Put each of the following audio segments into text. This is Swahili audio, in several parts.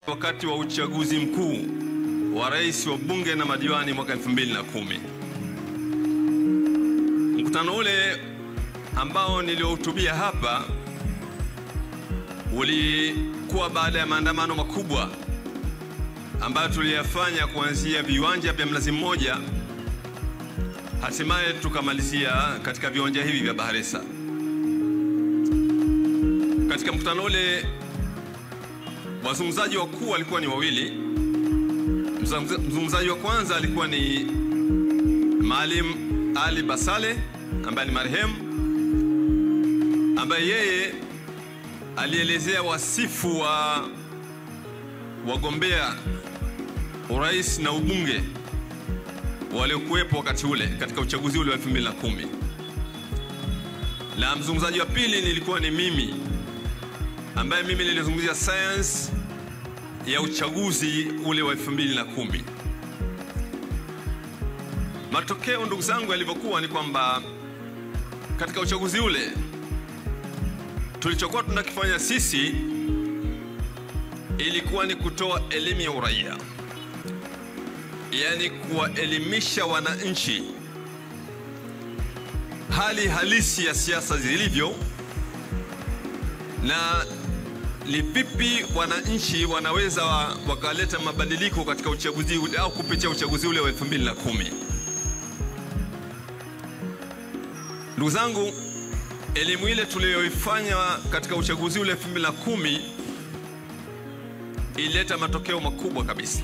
Wakati wa uchaguzi mkuu wa rais wa bunge na madiwani mwaka 2010. Mkutano ule ambao niliohutubia hapa ulikuwa baada ya maandamano makubwa ambayo tuliyafanya kuanzia viwanja vya Mnazi Mmoja, hatimaye tukamalizia katika viwanja hivi vya Bahresa. Katika mkutano ule wazungumzaji wakuu walikuwa ni wawili. Mzungumzaji wa kwanza alikuwa ni Maalim Ali Basale ambaye ni marehemu, ambaye yeye alielezea wasifu wa wagombea urais na ubunge waliokuwepo wakati ule katika uchaguzi ule wa 2010. Na mzungumzaji wa pili nilikuwa ni mimi, ambaye mimi nilizungumzia science ya uchaguzi ule wa 2010. Matokeo, ndugu zangu, yalivyokuwa ni kwamba katika uchaguzi ule tulichokuwa tunakifanya sisi ilikuwa ni kutoa elimu ya uraia, yani kuwaelimisha wananchi hali halisi ya siasa zilivyo na ni vipi wananchi wanaweza wakaleta mabadiliko katika uchaguzi ule au kupitia uchaguzi ule wa 2010. Ndugu zangu, elimu ile tuliyoifanya katika uchaguzi ule 2010 ilileta matokeo makubwa kabisa.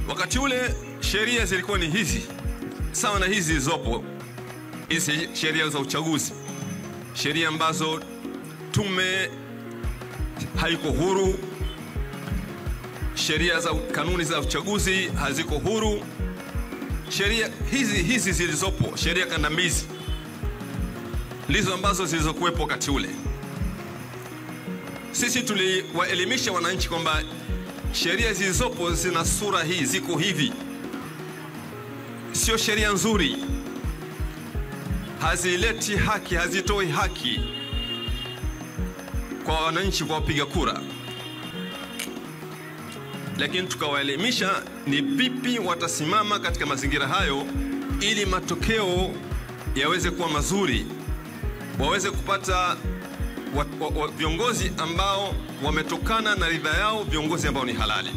Wakati ule sheria zilikuwa ni hizi sawa na hizi zilizopo, hizi sheria za uchaguzi, sheria ambazo tume haiko huru, sheria za kanuni za uchaguzi haziko huru. Sheria hizi zilizopo, sheria kandamizi, ndizo ambazo zilizokuwepo wakati ule. Sisi tuliwaelimisha wananchi kwamba sheria zilizopo zina sura hii, ziko hivi, sio sheria nzuri, hazileti haki, hazitoi haki kwa wananchi, kwa wapiga kura. Lakini tukawaelimisha ni vipi watasimama katika mazingira hayo ili matokeo yaweze kuwa mazuri, waweze kupata viongozi ambao wametokana na ridha yao, viongozi ambao ni halali.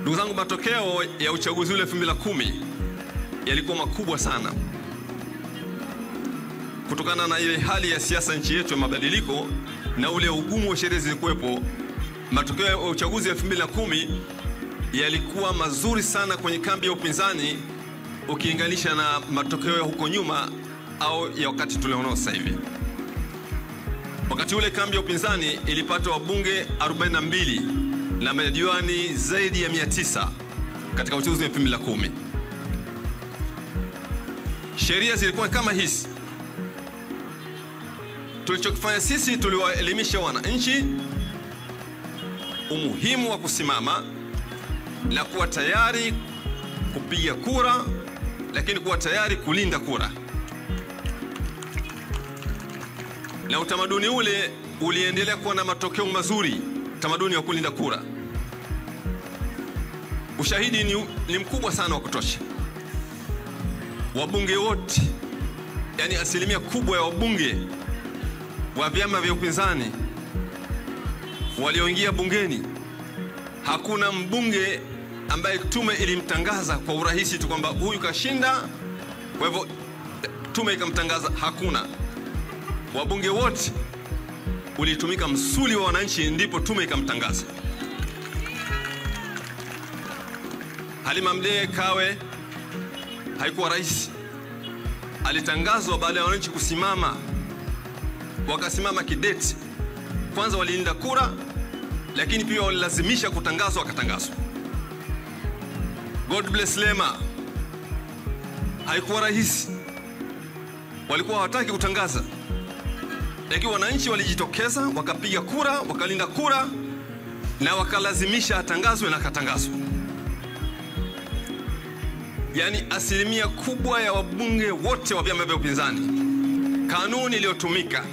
Ndugu zangu, matokeo ya uchaguzi ule 2010 yalikuwa makubwa sana kutokana na ile hali ya siasa nchi yetu ya mabadiliko na ule ugumu wa sheria zilikuwepo. Matokeo ya uchaguzi wa 2010 yalikuwa mazuri sana kwenye kambi ya upinzani ukilinganisha na matokeo ya huko nyuma au ya wakati tulionao sasa hivi. Wakati ule kambi ya upinzani ilipata wabunge 42 na madiwani zaidi ya 900 katika uchaguzi wa 2010. Sheria zilikuwa kama hizi. Tulichokifanya sisi, tuliwaelimisha wananchi umuhimu wa kusimama na kuwa tayari kupiga kura, lakini kuwa tayari kulinda kura. Na utamaduni ule uliendelea kuwa na matokeo mazuri, utamaduni wa kulinda kura. Ushahidi ni mkubwa sana wa kutosha. Wabunge wote, yani asilimia kubwa ya wabunge wa vyama vya upinzani walioingia bungeni, hakuna mbunge ambaye tume ilimtangaza kwa urahisi tu kwamba huyu kashinda, kwa hivyo tume ikamtangaza. Hakuna. Wabunge wote ulitumika msuli wa wananchi, ndipo tume ikamtangaza. Halima Mdee Kawe haikuwa rais, alitangazwa baada ya wananchi kusimama, wakasimama kidete. Kwanza walilinda kura, lakini pia walilazimisha kutangazwa, akatangazwa. God bless Lema haikuwa rais, walikuwa hawataki kutangaza, lakini wananchi walijitokeza, wakapiga kura, wakalinda kura na wakalazimisha atangazwe na akatangazwa. Yani asilimia kubwa ya wabunge wote wa vyama vya upinzani, kanuni iliyotumika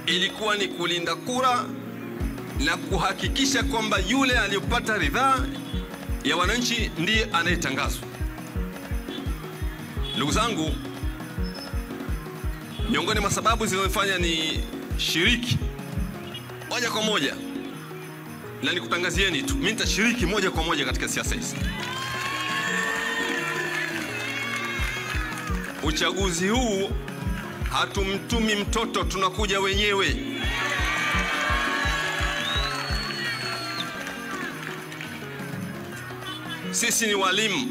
ilikuwa ni kulinda kura na kuhakikisha kwamba yule aliyopata ridhaa ya wananchi ndiye anayetangazwa. Ndugu zangu, miongoni mwa sababu zilizofanya ni shiriki moja kwa moja, na nikutangazieni tu, mimi nitashiriki moja kwa moja katika siasa hizi. Uchaguzi huu hatumtumi mtoto, tunakuja wenyewe. Sisi ni walimu.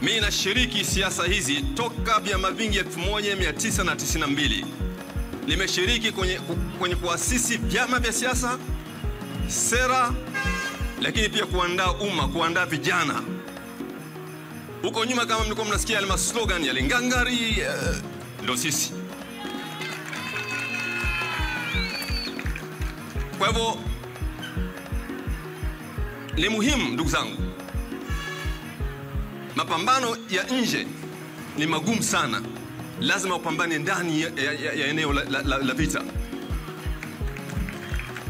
Mimi nashiriki siasa hizi toka vyama vingi 1992. Nimeshiriki kwenye kuasisi vyama vya siasa, sera, lakini pia kuandaa umma, kuandaa vijana. Huko nyuma kama mlikuwa mnasikia yale slogan ya Ngangari, ndio sisi. Kwa hivyo ni muhimu ndugu zangu. Mapambano ya nje ni magumu sana. Lazima upambane ndani ya eneo la vita.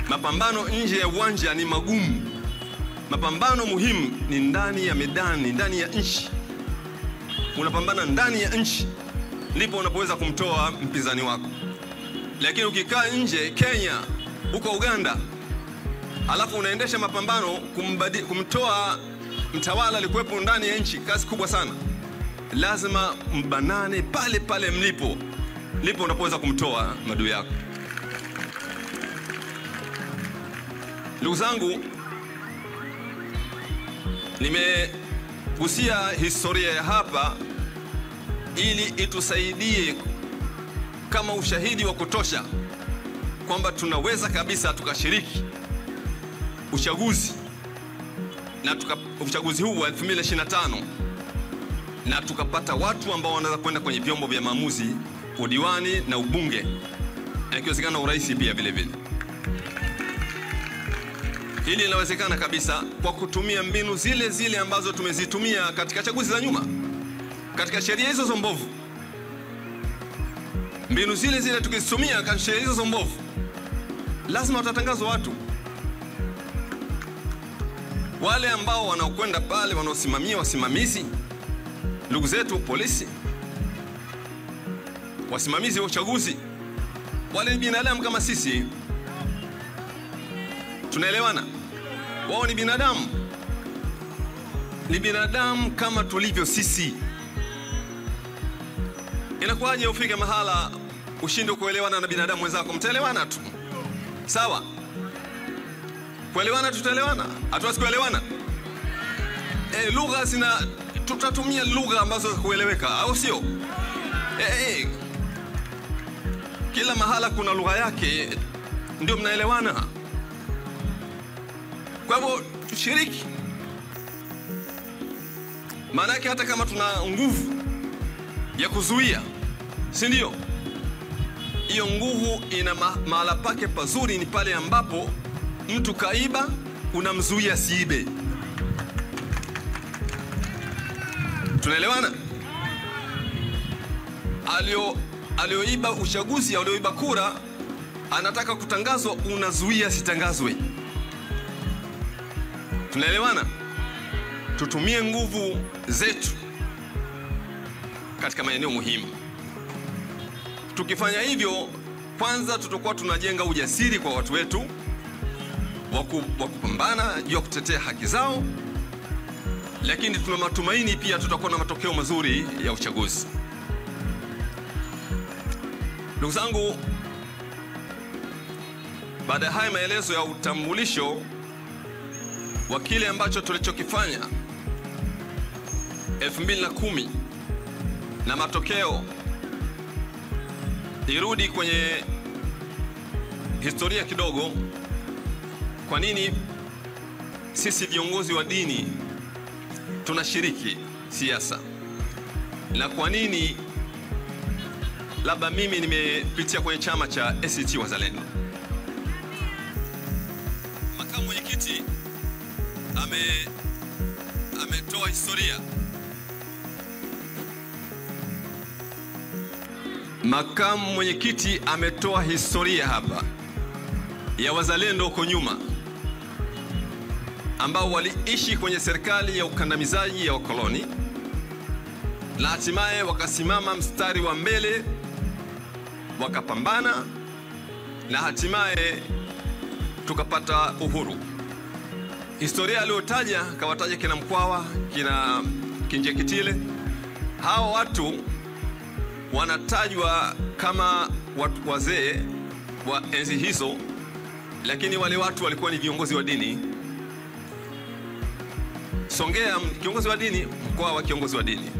Mapambano nje ya uwanja ni magumu. Mapambano muhimu ni ndani ya medani, ndani ya nchi. Unapambana ndani ya nchi, ndipo unapoweza kumtoa mpinzani wako. Lakini ukikaa nje, Kenya, huko Uganda, alafu unaendesha mapambano kumtoa mtawala alikuwepo ndani ya nchi, kazi kubwa sana. Lazima mbanane pale pale mlipo, ndipo unapoweza kumtoa madui yako. Ndugu zangu, nimegusia historia ya hapa ili itusaidie kama ushahidi wa kutosha kwamba tunaweza kabisa tukashiriki uchaguzi na uchaguzi huu wa 2025 na tukapata watu ambao wanaweza kwenda kwenye vyombo vya maamuzi, udiwani na ubunge, na ikiwezekana urais pia vile vile. Hili linawezekana kabisa kwa kutumia mbinu zile zile ambazo tumezitumia katika chaguzi za nyuma, katika sheria hizo mbovu. Mbinu zile zile tukizitumia katika sheria hizo mbovu, lazima watatangazwa watu. Wale ambao wanaokwenda pale wanaosimamia wasimamizi, ndugu zetu polisi, wasimamizi wa uchaguzi, wale ni binadamu kama sisi. Tunaelewana? Wao ni binadamu. Ni binadamu kama tulivyo sisi. Inakuwaje ufike mahala ushindwe kuelewana na binadamu wenzako? Mtaelewana tu. Sawa? Kuelewana tutaelewana. Hatuwezi kuelewana. Lugha tutatumia lugha ambazo kueleweka, au sio? Kila mahala kuna lugha yake, ndio mnaelewana. Kwa hivyo tushiriki. Maana yake hata kama tuna nguvu ya kuzuia, si ndio? Hiyo nguvu ina mahala pake pazuri, ni pale ambapo mtu kaiba, unamzuia siibe. Tunaelewana? Alioiba uchaguzi, alioiba kura, anataka kutangazwa, unazuia sitangazwe. Tunaelewana? Tutumie nguvu zetu katika maeneo muhimu. Tukifanya hivyo, kwanza tutakuwa tunajenga ujasiri kwa watu wetu wa kupambana juu ya kutetea haki zao, lakini tuna matumaini pia tutakuwa na matokeo mazuri ya uchaguzi. Ndugu zangu, baada ya haya maelezo ya utambulisho wa kile ambacho tulichokifanya 2010 na matokeo, irudi kwenye historia kidogo. Kwa nini sisi viongozi wa dini tunashiriki siasa, na kwa nini labda mimi nimepitia kwenye chama cha ACT Wazalendo? Makamu mwenyekiti ametoa historia. Makamu mwenyekiti ametoa historia hapa ya wazalendo huko nyuma ambao waliishi kwenye serikali ya ukandamizaji ya wakoloni na hatimaye wakasimama mstari wa mbele, wakapambana na hatimaye tukapata uhuru. Historia aliyotaja, kawataja kina Mkwawa, kina Kinjekitile. Hao watu wanatajwa kama watu wazee wa enzi hizo, lakini wale watu walikuwa ni viongozi wa dini. Songea kiongozi wa dini, Mkwawa kiongozi wa dini,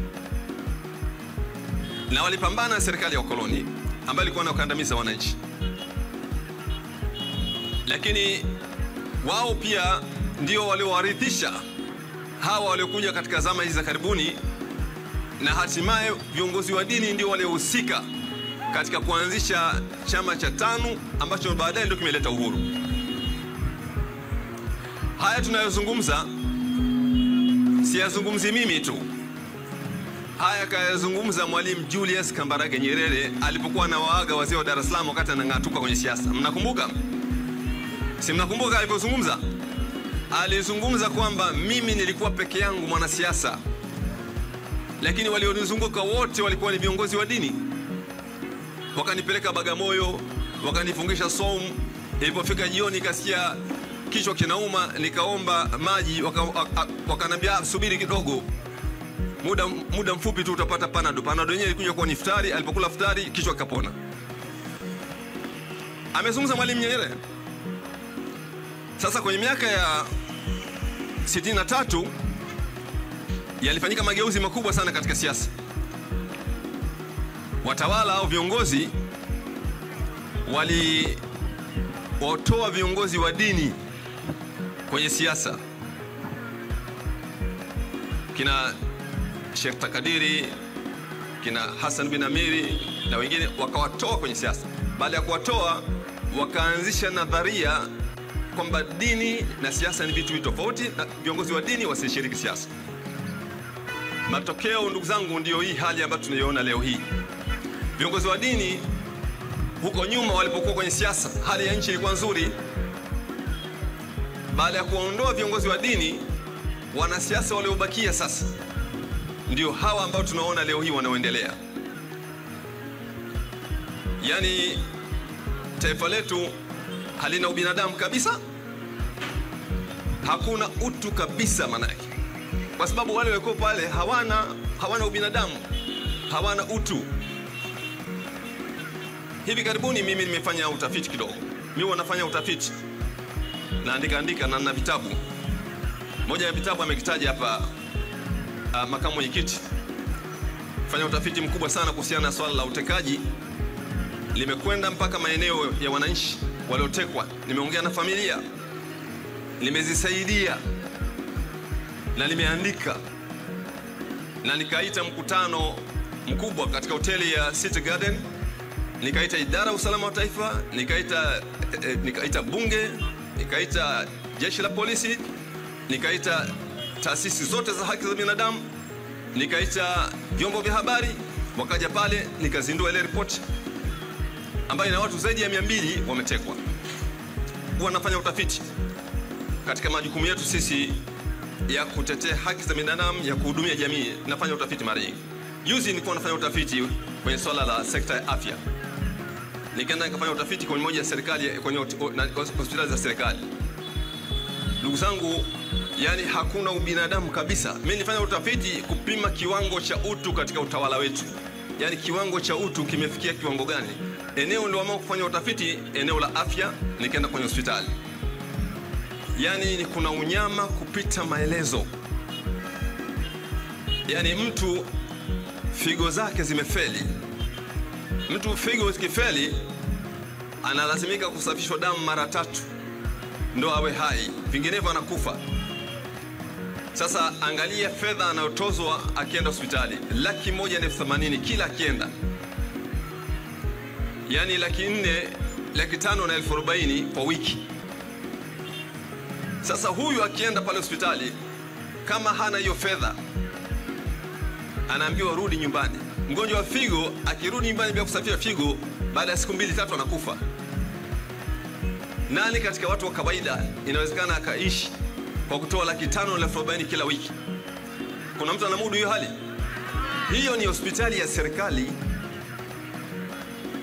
na walipambana na serikali ya ukoloni ambayo ilikuwa inakandamiza wananchi. Lakini wao pia ndio waliowarithisha hawa waliokuja katika zama hizi za karibuni, na hatimaye viongozi wa dini ndio waliohusika katika kuanzisha chama cha TANU ambacho baadaye ndio kimeleta uhuru. Haya tunayozungumza siyazungumzi mimi tu. Haya kayazungumza Mwalimu Julius Kambarage Nyerere alipokuwa anawaaga wazee wa Dar es Salaam wakati anang'atuka kwenye siasa. Mnakumbuka? Si mnakumbuka alipozungumza? Alizungumza kwamba mimi nilikuwa peke yangu mwanasiasa, lakini walionizunguka wote walikuwa ni viongozi wa dini. Wakanipeleka Bagamoyo, wakanifungisha somu. Ilipofika jioni kasikia kichwa kinauma, nikaomba maji, wakanambia subiri kidogo, muda mfupi tu utapata panado. Panado yenyewe ilikuja kwa iftari, alipokula iftari kichwa kikapona. Amezungumza Mwalimu Nyerere. Sasa kwenye miaka ya 63 yalifanyika mageuzi makubwa sana katika siasa. Watawala au viongozi watoa viongozi wa dini kwenye siasa. Kina Sheikh Takadiri, kina Hassan bin Amiri na wengine wakawatoa kwenye siasa. Baada ya kuwatoa, wakaanzisha nadharia kwamba dini na siasa ni vitu tofauti na viongozi wa dini wasishiriki siasa. Matokeo, ndugu zangu, ndio hii hali ambayo tunaiona leo hii. Viongozi wa dini huko nyuma walipokuwa kwenye siasa, hali ya nchi ilikuwa nzuri. Baada ya kuondoa viongozi wa dini, wanasiasa waliobakia sasa ndio hawa ambao tunaona leo hii wanaoendelea. Yaani taifa letu halina ubinadamu kabisa. Hakuna utu kabisa manake. Kwa sababu wale walikuwa pale hawana ubinadamu, hawana utu. Hivi karibuni mimi nimefanya utafiti kidogo. Mimi wanafanya utafiti, naandika na nina vitabu. Moja ya vitabu amekitaja hapa makamu mwenyekiti. Fanya utafiti mkubwa sana kuhusiana na swala la utekaji. Limekwenda mpaka maeneo ya wananchi waliotekwa. Nimeongea na familia, nimezisaidia na nimeandika, na nikaita mkutano mkubwa katika hoteli ya City Garden. Nikaita idara ya usalama wa taifa, nikaita bunge, nikaita jeshi la polisi, nikaita taasisi zote za haki za binadamu, nikaita vyombo vya habari. Wakaja pale, nikazindua ile report ambayo ina watu zaidi ya 200 wametekwa. Wanafanya utafiti katika majukumu yetu sisi ya kutetea haki za binadamu, ya kuhudumia jamii. Nafanya utafiti mara nyingi. Juzi nilikuwa nafanya utafiti kwenye swala la sekta ya afya. Nikaenda nikafanya utafiti kwenye moja ya serikali, kwenye hospitali za serikali. Ndugu zangu, yani hakuna ubinadamu kabisa. Mimi nilifanya utafiti kupima kiwango cha utu katika utawala wetu. Yani kiwango cha utu kimefikia kiwango gani? Eneo ndio ambao kufanya utafiti, eneo la afya, nikaenda kwenye hospitali. Yani kuna unyama kupita maelezo. Yani mtu figo zake zimefeli. Mtu figo zikifeli analazimika kusafishwa damu mara 3 ndo awe hai, vinginevyo anakufa. Sasa angalia fedha anayotozwa akienda hospitali, 180,000 kila akienda. Yani 400,000, 500,000 na 40,000 kwa wiki. Sasa huyu akienda pale hospitali, kama hana hiyo fedha, anaambiwa rudi nyumbani. Mgonjwa wa figo akirudi nyumbani bila kusafisha figo, baada ya siku 2-3 anakufa. Nani katika watu wa kawaida inawezekana akaishi kwa kutoa 540,000 kila wiki? Kuna mtu anamudu hiyo hali? Hiyo ni hospitali ya serikali.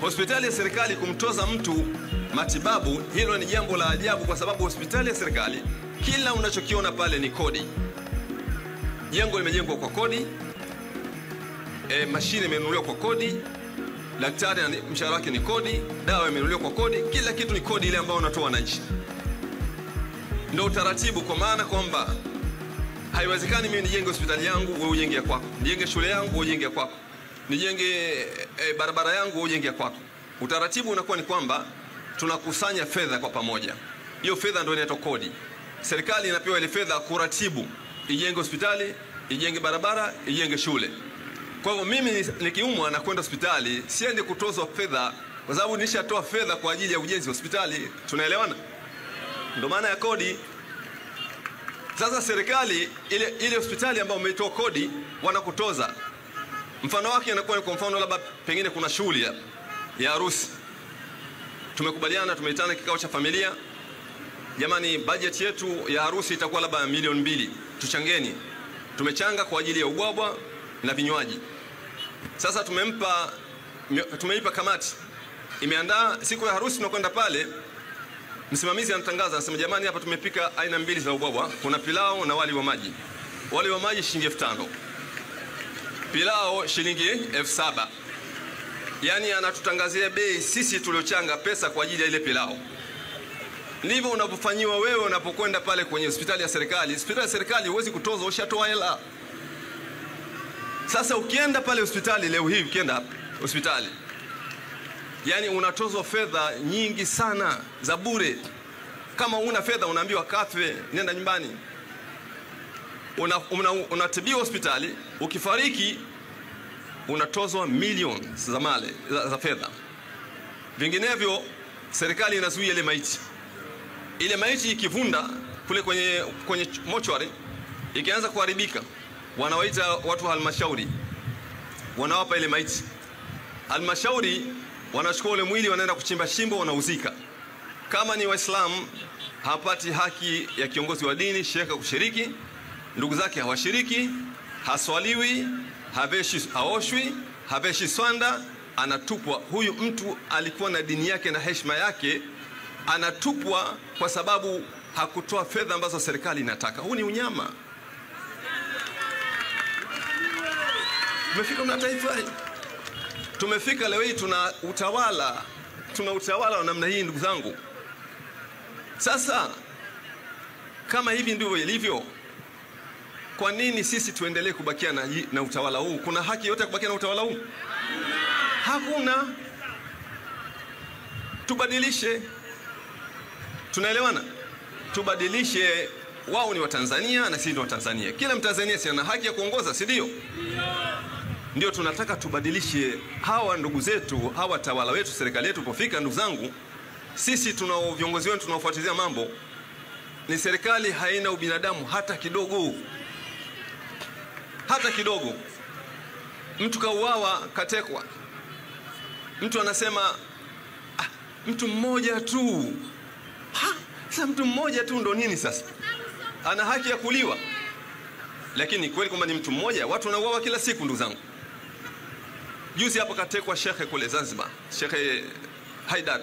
Hospitali ya serikali kumtoza mtu matibabu, hilo ni jambo la ajabu, kwa sababu hospitali ya serikali kila unachokiona pale ni kodi. Jengo limejengwa kwa kodi, mashine imenunuliwa kwa kodi, daktari mshahara wake ni kodi, dawa imenunuliwa kwa kodi, kila kitu ni kodi ile ambayo unatoa wananchi. Ndio utaratibu, kwa maana kwamba haiwezekani mimi nijenge hospitali yangu wewe ujenge ya kwako, nijenge shule yangu wewe ujenge ya kwako, nijenge barabara yangu wewe ujenge ya kwako. Utaratibu unakuwa ni kwamba tunakusanya fedha kwa pamoja. Hiyo fedha ndio inaitwa kodi. Serikali inapewa ile fedha kuratibu, ijenge hospitali, ijenge barabara, ijenge shule. Kwa hivyo mimi nikiumwa na kwenda hospitali, siendi kutozwa fedha, kwa sababu nishatoa fedha kwa ajili ya ujenzi wa hospitali. Tunaelewana? Ndio maana ya kodi. Sasa serikali ile hospitali ambayo umetoa kodi wanakutoza. Mfano wake inakuwa kwa mfano labda pengine kuna shughuli ya harusi. Tumekubaliana, tumeitana kikao cha familia. Jamani, budget yetu ya harusi itakuwa labda 2 milioni, tuchangeni. Tumechanga kwa ajili ya ubwabwa na vinywaji. Sasa tumeipa kamati. Imeandaa siku ya harusi, tunakwenda pale. Msimamizi anatangaza, anasema jamani, hapa tumepika aina 2 za ubwabwa. Kuna pilau na wali wa maji. Wali wa maji shilingi 5,000. Pilau shilingi 7,000. Yani anatutangazia bei sisi tuliochanga pesa kwa ajili ya ile pilau. Ndivyo unapofanyiwa wewe unapokwenda pale kwenye hospitali ya serikali. Hospitali ya serikali huwezi kutoza, ushatoa hela. Sasa ukienda pale hospitali leo hii, ukienda hospitali, yani unatozwa fedha nyingi sana za bure. Kama una fedha unaambiwa kafe, nenda nyumbani. Unatibiwa hospitali, ukifariki unatozwa milioni za mali za fedha. Vinginevyo serikali inazuia ile maiti. Ile maiti ikivunda kule kwenye mochwari, ikianza kuharibika, wanawaita watu wa halmashauri, wanawapa ile maiti. Halmashauri wanachukua ule mwili, wanaenda kuchimba shimbo, wanauzika. Kama ni Waislamu hapati haki ya kiongozi wa dini shekha kushiriki, ndugu zake hawashiriki, haswaliwi, haoshwi, haveshi swanda, anatupwa. Huyu mtu alikuwa na dini yake na heshima yake, anatupwa kwa sababu hakutoa fedha ambazo serikali inataka. Huu ni unyama. Tumefika na taifa, tumefika leo hii tuna utawala wa namna hii, ndugu zangu. Sasa kama hivi ndivyo ilivyo, kwa nini sisi tuendelee kubakia na utawala huu? Kuna haki yote ya kubakia na utawala huu? Hakuna. Tubadilishe. Tunaelewana? Tubadilishe. Wao ni Watanzania na sisi ni Watanzania. Kila Mtanzania si ana haki ya kuongoza, si ndio? Ndio tunataka tubadilishe. Hawa ndugu zetu, hawa tawala wetu, serikali yetu pofika, ndugu zangu, sisi tunao viongozi wetu tunaofuatilia mambo, ni serikali haina ubinadamu hata kidogo. Hata kidogo. Mtu kauawa, katekwa, mtu anasema mtu mmoja tu. Sasa mtu mmoja tu ndo nini sasa? Ana haki ya kuliwa. Lakini kweli kwamba ni mtu mmoja? Watu wanauawa kila siku, ndugu zangu. Juzi hapo katekwa shekhe kule Zanzibar, Shekhe Haidar.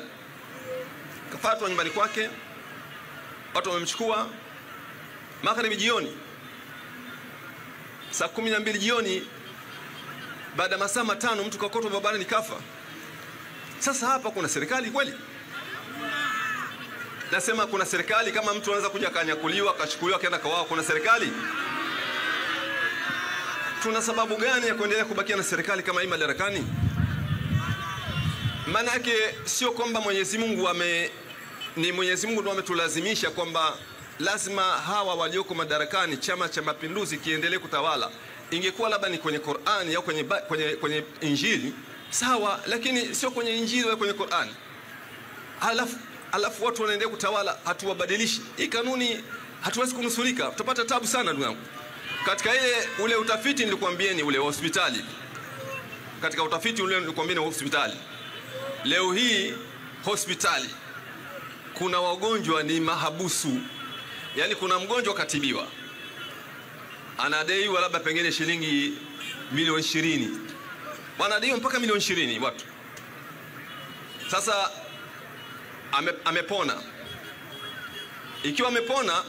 Kafatwa nyumbani kwake, watu wamemchukua magharibi jioni, saa 12 jioni. Baada masaa 5 mtu kakotwa barabarani kafa. Sasa hapa kuna serikali kweli? Nasema kuna serikali? Kama mtu anaweza kuja kanyakuliwa, akachukuliwa, kaenda kawao, kuna serikali? Tuna sababu gani ya kuendelea kubakia na serikali kama hii madarakani? Maana yake sio kwamba Mwenyezi Mungu ndo ametulazimisha kwamba lazima hawa walioko madarakani, Chama cha Mapinduzi kiendelee kutawala. Ingekuwa labda ni kwenye Qur'ani au kwenye Injili, sawa, lakini sio kwenye Injili au kwenye Qur'ani. Alafu watu wanaendelea kutawala, hatuwabadilishi. Hii kanuni hatuwezi kunusurika. Tutapata tabu sana, ndugu yangu. Katika ule utafiti nilikwambieni, ule hospitali, katika utafiti ule nilikwambia na hospitali. Leo hii hospitali kuna wagonjwa ni mahabusu. Yaani kuna mgonjwa katibiwa, anadaiwa labda pengine shilingi milioni 20. Wanadaiwa mpaka milioni 20 watu. Sasa amepona. Ikiwa amepona